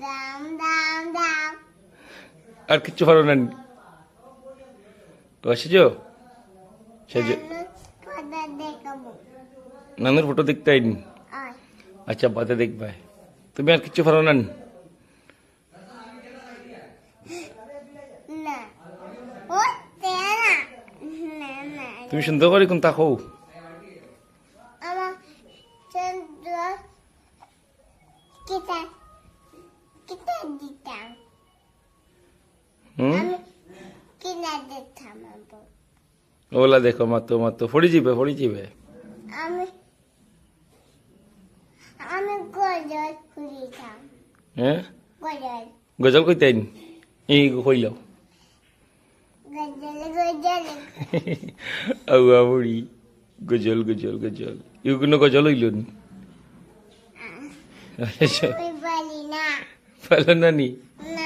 দাম দাম দাম আর কিচ্ছু পারো না সেজো সেজো কথা দেখাবো নানুর ফটো দেখতে আইনি আয় আচ্ছা বাদে দেখবা তুমি আর কিচ্ছু পারো না না ও তেরা না না তুমি সুন্দর করে কোন তাকো আমার চন্দ্র কিতা কিতা দিতাম হুম আমি কিনা দিতাম ওলা দেখো মাতো মাতো ফড়ি যাবে আমি আমি গজল খুলিতাম হ্যাঁ গজল গজল কইতে আইনি এই কইলাও গজল গজল আউয়া বুড়ি গজল ইউগুনো গজল হইল নি ওই বলি না ভালো না নি না